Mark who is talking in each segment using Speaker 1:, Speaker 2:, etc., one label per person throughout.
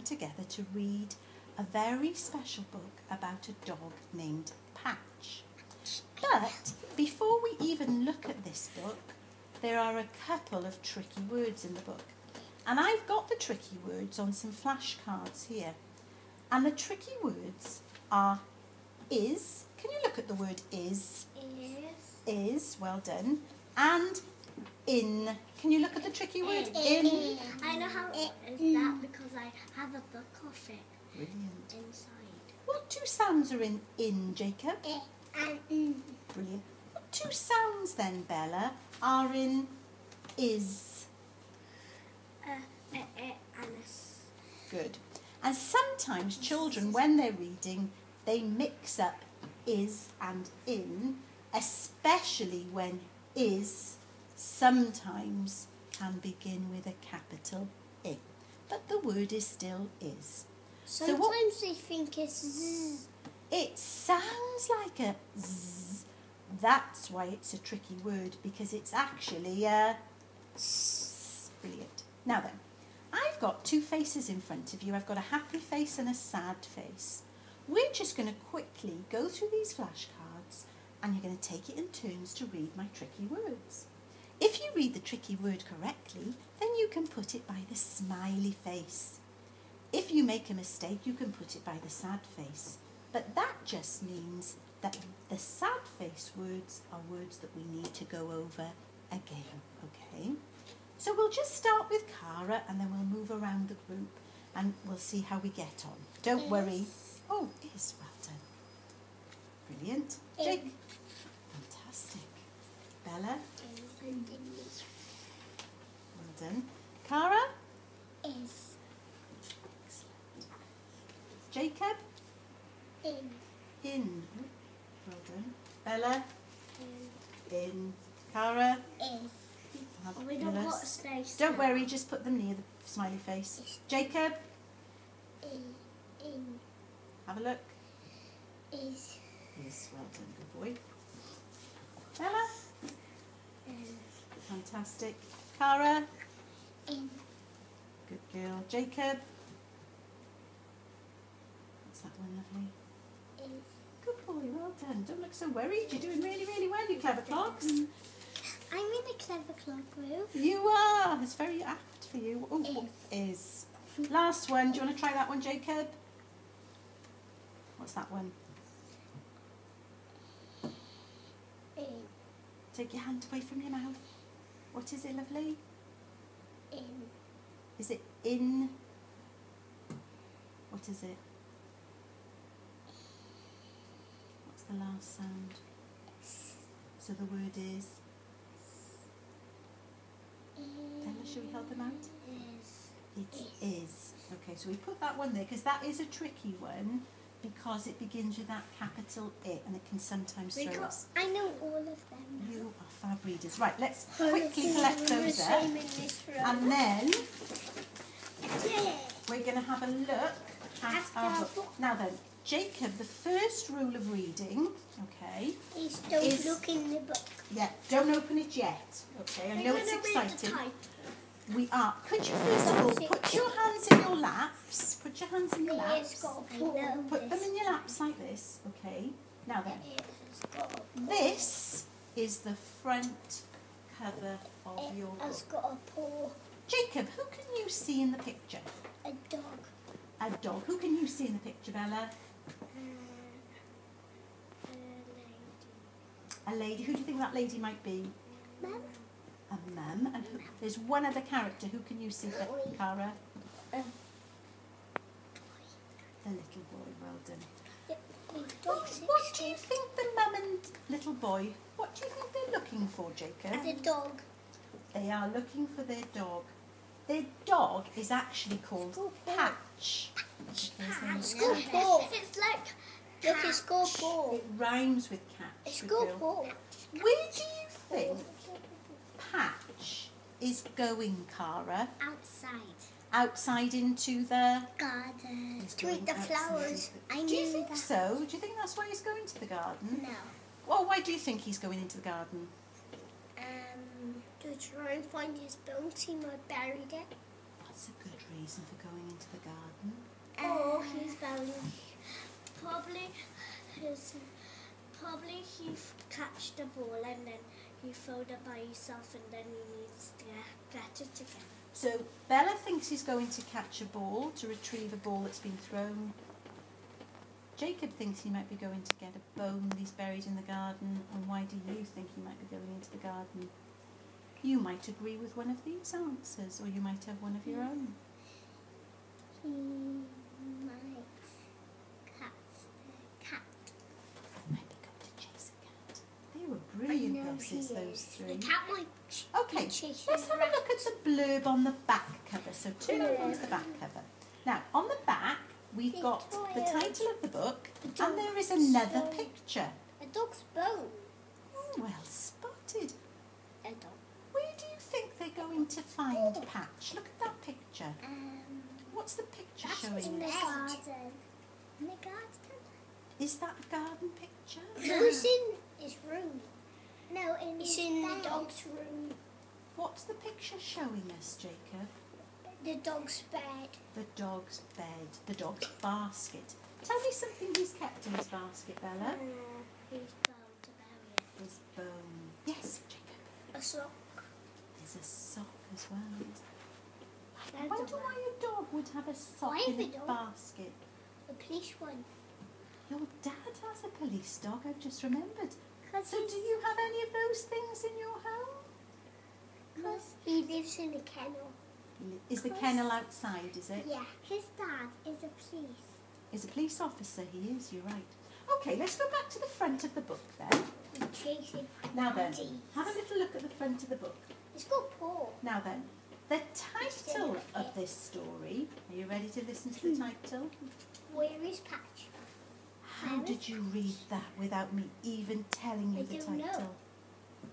Speaker 1: together to read a very special book about a dog named Patch. But before we even look at this book, there are a couple of tricky words in the book. And I've got the tricky words on some flashcards here. And the tricky words are is. Can you look at the word is? Is, well done. And in. Can you look at the tricky word in?
Speaker 2: I know how it is that because I have a book of it.
Speaker 1: Brilliant.
Speaker 2: Inside.
Speaker 1: What two sounds are in, Jacob?
Speaker 2: And in.
Speaker 1: Brilliant. What two sounds then, Bella, are in is?
Speaker 2: And S.
Speaker 1: Good. And sometimes children, when they're reading, they mix up is and in, especially when is sometimes can begin with a capital I. But the word is still is.
Speaker 2: Sometimes they think it's Z.
Speaker 1: It sounds like a Z. That's why it's a tricky word, because it's actually a S. Brilliant. Now then, I've got two faces in front of you. I've got a happy face and a sad face. We're just going to quickly go through these flashcards and you're going to take it in turns to read my tricky words. If you read the tricky word correctly, then you can put it by the smiley face. If you make a mistake, you can put it by the sad face. But that just means that the sad face words are words that we need to go over again, okay? So we'll just start with Cara and then we'll move around the group and we'll see how we get on. Don't worry. Oh, is, well done. Brilliant. Jake. Fantastic. Bella. Well done. Cara.
Speaker 2: Is.
Speaker 1: Excellent. Jacob.
Speaker 2: In.
Speaker 1: In. Well done. Bella. In. Cara.
Speaker 2: Is. We don't
Speaker 1: Fabulous.
Speaker 2: got a space.
Speaker 1: Don't worry, just put them near the smiley face. Jacob.
Speaker 2: In.
Speaker 1: Have a look.
Speaker 2: Is.
Speaker 1: Yes, well done, good boy. Bella. Fantastic. Cara.
Speaker 2: In.
Speaker 1: Good girl. Jacob. What's that one, lovely?
Speaker 2: Is.
Speaker 1: Good boy, well done. Don't look so worried. You're doing really, really well, you clever clocks.
Speaker 2: I'm in a clever clock room.
Speaker 1: You are. It's very apt for you. Oh, is. Last one. Do you want to try that one, Jacob? What's that one?
Speaker 2: In.
Speaker 1: Take your hand away from your mouth. What is it, lovely?
Speaker 2: In.
Speaker 1: Is it in? What is it? What's the last sound? So the word is? Bella, should we help him out?
Speaker 2: Is.
Speaker 1: It is. Okay, so we put that one there because that is a tricky one because it begins with that capital I and it can sometimes throw us.
Speaker 2: I know all of them now.
Speaker 1: You are fab readers. Right, let's quickly collect those up. And then we're going to have a look at our book. Now then, Jacob, the first rule of reading, okay,
Speaker 2: Please don't look in the book.
Speaker 1: yeah, don't open it yet, okay, I know it's exciting. We are. Could you first of all put your hands in your laps? Put your hands in your laps. Put them in your laps like this, okay? Now then, this is the front cover of your book.
Speaker 2: It's got a paw.
Speaker 1: Jacob, who can you see in the picture?
Speaker 2: A dog.
Speaker 1: A dog. Who can you see in the picture, Bella? A lady. Who do you think that lady might be?
Speaker 2: Mum.
Speaker 1: A mum. And who, there's one other character. Who can you see, Cara? The little boy. Well done. What do you think the mum and little boy, what do you think they're looking for, Jacob?
Speaker 2: The dog.
Speaker 1: They are looking for their dog. Their dog is actually called Patch.
Speaker 2: Scoreboard. It's like look, it's scoreboard.
Speaker 1: It rhymes with catch.
Speaker 2: It's scoreboard.
Speaker 1: Where do you think Patch is going, Cara?
Speaker 2: Outside.
Speaker 1: Outside into the
Speaker 2: Garden.
Speaker 1: He's
Speaker 2: To eat
Speaker 1: going
Speaker 2: the
Speaker 1: outside.
Speaker 2: flowers.
Speaker 1: Do you think so? Do you think that's why he's going to the garden?
Speaker 2: No.
Speaker 1: Well, why do you think he's going into the garden?
Speaker 2: To try and find his bones. He might buried it.
Speaker 1: That's a good reason for going into the garden.
Speaker 2: Or he's bowling. Probably he catch the ball and then he throwed it by himself and then he needs to get it again.
Speaker 1: So Bella thinks he's going to catch a ball, to retrieve a ball that's been thrown. Jacob thinks he might be going to get a bone that he's buried in the garden. And why do you think he might be going into the garden? You might agree with one of these answers, or you might have one of your own.
Speaker 2: He might catch the cat.
Speaker 1: Might be going to chase a cat. They were brilliant guesses, those three.
Speaker 2: The cat might
Speaker 1: Okay, let's have a look at the blurb on the back cover. So turn over to the back cover. Now, on the back, we've got the title of the book, and there is another picture.
Speaker 2: A dog's bone.
Speaker 1: Well spotted.
Speaker 2: A dog.
Speaker 1: Where do you think they're going to find Patch? Look at that picture. What's the picture showing
Speaker 2: the
Speaker 1: us?
Speaker 2: garden. In the garden.
Speaker 1: Is that a garden picture?
Speaker 2: No, it's in his room. No, it's in the dog's room.
Speaker 1: What's the picture showing us, Jacob?
Speaker 2: The dog's bed.
Speaker 1: The dog's bed, the dog's basket. Tell me something he's kept in his basket, Bella.
Speaker 2: He's bound to bury it.
Speaker 1: His bone. Yes, Jacob.
Speaker 2: A sock.
Speaker 1: There's a sock as well. I
Speaker 2: There's
Speaker 1: wonder
Speaker 2: a
Speaker 1: why a dog would have a sock
Speaker 2: Why
Speaker 1: in
Speaker 2: is
Speaker 1: a
Speaker 2: it dog?
Speaker 1: basket.
Speaker 2: A police one.
Speaker 1: Your dad has a police dog, I've just remembered.
Speaker 2: Cause
Speaker 1: So do you have any of those things in your home?
Speaker 2: Because he lives in a kennel.
Speaker 1: Is the kennel outside, is it?
Speaker 2: Yeah, his dad is a police.
Speaker 1: Is a police officer, he is, you're right. Okay, let's go back to the front of the book then.
Speaker 2: He's chasing
Speaker 1: Now then,
Speaker 2: Daddy.
Speaker 1: have a little look at the front of the book.
Speaker 2: It's got paw.
Speaker 1: Now then, the title of this story, are you ready to listen to the title?
Speaker 2: Where is Patch?
Speaker 1: How did you read that without me even telling you
Speaker 2: I
Speaker 1: the
Speaker 2: don't know.
Speaker 1: title?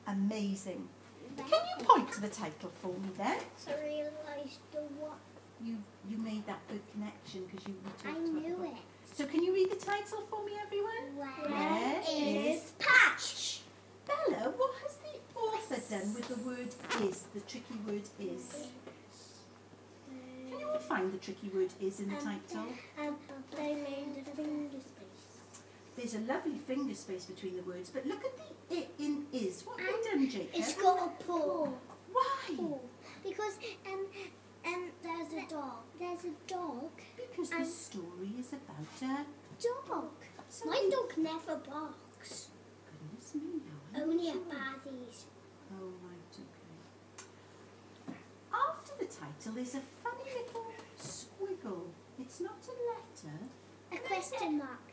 Speaker 1: Amazing. Can you point to the title for me then?
Speaker 2: So I realised the what?
Speaker 1: You made that good connection because you talked
Speaker 2: I
Speaker 1: about the
Speaker 2: knew
Speaker 1: book.
Speaker 2: it.
Speaker 1: So can you read the title for me, everyone?
Speaker 2: Where
Speaker 1: is
Speaker 2: is Patch?
Speaker 1: Bella, what has the author done with the word is, the tricky word is? Can you all find the tricky word is in the title?
Speaker 2: They made a finger space.
Speaker 1: There's a lovely finger space between the words, but look at the it in is. What have they done, Jacob?
Speaker 2: It's got a paw.
Speaker 1: Why?
Speaker 2: Because there's a dog. There's a dog.
Speaker 1: Because the story is about a
Speaker 2: Dog.
Speaker 1: So
Speaker 2: My dog never barks.
Speaker 1: Goodness me, now.
Speaker 2: Only at baddies.
Speaker 1: Oh, right, okay. After the title is a funny little squiggle. It's not a letter.
Speaker 2: A question mark.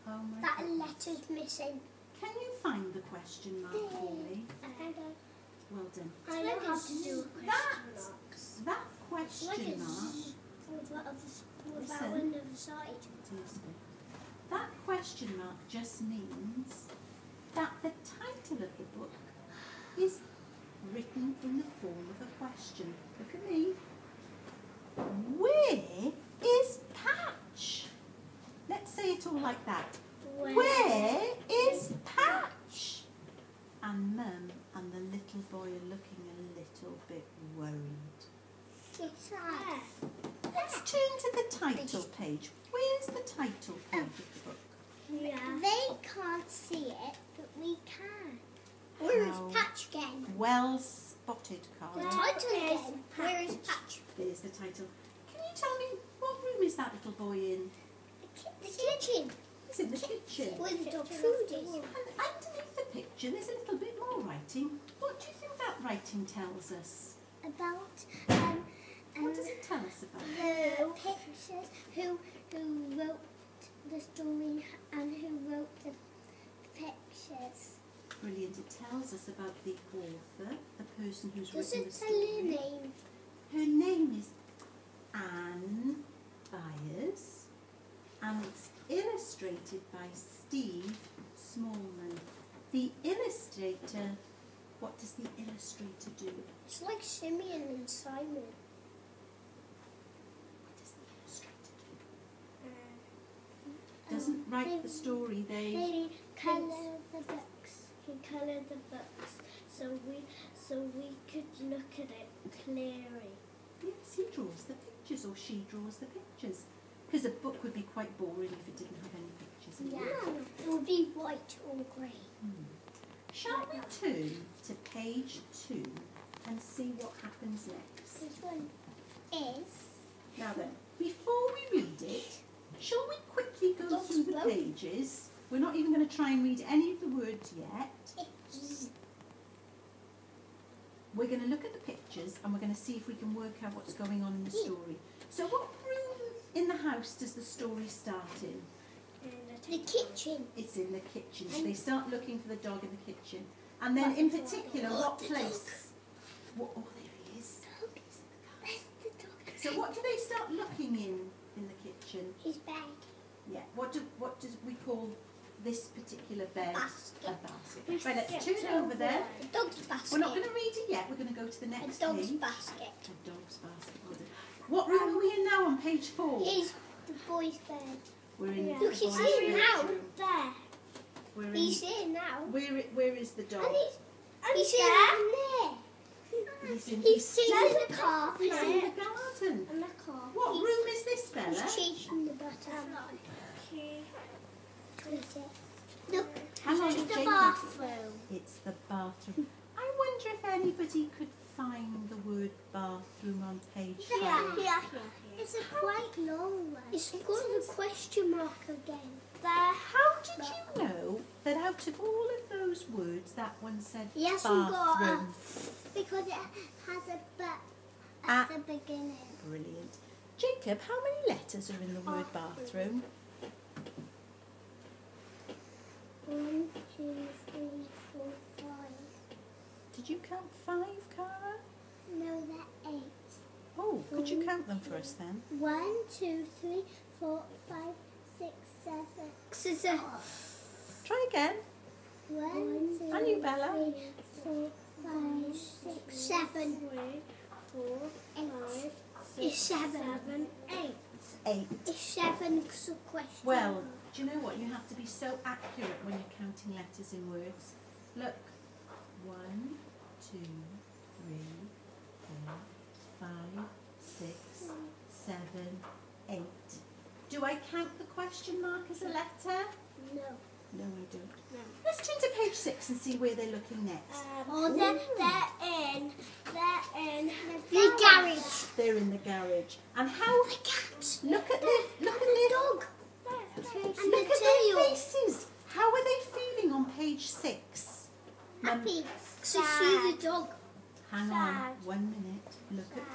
Speaker 1: Oh my
Speaker 2: That
Speaker 1: goodness.
Speaker 2: letter's missing.
Speaker 1: Can you find the question mark for me? Well done.
Speaker 2: I know how to do a question mark.
Speaker 1: That question mark.
Speaker 2: Without
Speaker 1: Listen.
Speaker 2: on the other side.
Speaker 1: Seriously. That question mark just means that the title of the book is written in the form of a question. Look at me. Where is Patch? Let's say it all like that. Where is Patch? And Mum and the little boy are looking a little bit worried.
Speaker 2: It's there.
Speaker 1: Let's turn to the title page. Where's the title page of the book?
Speaker 2: Yeah. They can't see it, but we can. Where is
Speaker 1: How
Speaker 2: Patch again?
Speaker 1: Well spotted,
Speaker 2: The
Speaker 1: Carla.
Speaker 2: title is Where is Patch?
Speaker 1: There's the title. Can you tell me what room is that little boy in?
Speaker 2: The kitchen.
Speaker 1: He's in the kitchen.
Speaker 2: Where the dog food is.
Speaker 1: And underneath the picture, there's a little bit more writing. What do you think that writing tells us?
Speaker 2: About
Speaker 1: What does it tell us about?
Speaker 2: the pictures, who wrote the story and who wrote the pictures.
Speaker 1: Brilliant. It tells us about the author, the person who's
Speaker 2: Does
Speaker 1: written
Speaker 2: it
Speaker 1: the
Speaker 2: tell
Speaker 1: story.
Speaker 2: your name?
Speaker 1: Her name is Anne Byers, and it's illustrated by Steve Smallman. The illustrator, what does the illustrator do?
Speaker 2: It's like Simeon and Simon.
Speaker 1: What does the illustrator do? Doesn't write the story, they...
Speaker 2: They colour the books. He coloured the books so we could look at it clearly.
Speaker 1: Yes, he draws the pictures, or she draws the pictures. Because a book would be quite boring if it didn't have any pictures in it.
Speaker 2: Yeah, it would be white or grey.
Speaker 1: Shall we turn to page 2 and see what happens next?
Speaker 2: This one is...
Speaker 1: Now then, before we read it, shall we quickly go through the pages? We're not even going to try and read any of the words yet. We're going to look at the pictures and we're going to see if we can work out what's going on in the story. So what room in the house does the story start in?
Speaker 2: The kitchen.
Speaker 1: It's in the kitchen. So they start looking for the dog in the kitchen. And then in particular, what place? Oh, there he is.
Speaker 2: Where's the dog?
Speaker 1: So what do they start looking in the kitchen?
Speaker 2: His bed.
Speaker 1: Yeah. What do we call this particular bed?
Speaker 2: Basket.
Speaker 1: A basket. Right, let's turn over there.
Speaker 2: The dog's basket.
Speaker 1: We're not going to read it yet. We're going to go to the next
Speaker 2: A dog's
Speaker 1: page.
Speaker 2: basket.
Speaker 1: A dog's basket. Well done. What room are we in now on page 4?
Speaker 2: He's the boy's bed.
Speaker 1: We're in the
Speaker 2: Look, he's
Speaker 1: boys'
Speaker 2: here now.
Speaker 1: bedroom.
Speaker 2: There.
Speaker 1: We're in,
Speaker 2: He's here now.
Speaker 1: where is the dog?
Speaker 2: He's here there.
Speaker 1: He's
Speaker 2: in the car.
Speaker 1: He's in the garden.
Speaker 2: In the car.
Speaker 1: What room is this, Bella?
Speaker 2: He's chasing the butterfly. Look,
Speaker 1: Hang on,
Speaker 2: it's the
Speaker 1: Jacob.
Speaker 2: bathroom.
Speaker 1: It's the bathroom. I wonder if anybody could find the word bathroom on page 5.
Speaker 2: Yeah. It's a quite long one. It's got a question mark again. There.
Speaker 1: How did you know that out of all of those words, that one said
Speaker 2: Yes,
Speaker 1: bathroom?
Speaker 2: Because it has a but
Speaker 1: at
Speaker 2: the beginning.
Speaker 1: Brilliant. Jacob, how many letters are in the word bathroom?
Speaker 2: 1, 2, 3, 4, 5.
Speaker 1: Did you count 5, Cara?
Speaker 2: No, they're 8.
Speaker 1: Oh, could you count them for us then?
Speaker 2: 1, 2, 3, 4, 5, 6, 7.
Speaker 1: Try again.
Speaker 2: 1, 2,
Speaker 1: And you, Bella?
Speaker 2: 3, 4, 5, 6, 7. 8. It's 7. 8.
Speaker 1: 8.
Speaker 2: It's 7 question.
Speaker 1: Well, do you know what? You have to be so accurate when you're counting letters in words. Look. 1, 2, 3, 4, 5, 6, 7, 8. Do I count the question mark as a letter?
Speaker 2: No.
Speaker 1: No, I don't. No. Let's turn to page 6 and see where they're looking next.
Speaker 2: They're in the garage.
Speaker 1: They're in the garage. And how?
Speaker 2: The cat.
Speaker 1: Look at the
Speaker 2: dog.
Speaker 1: Look at their faces. How are they feeling on page 6?
Speaker 2: Happy. See the dog.
Speaker 1: Hang on 1 minute. Look at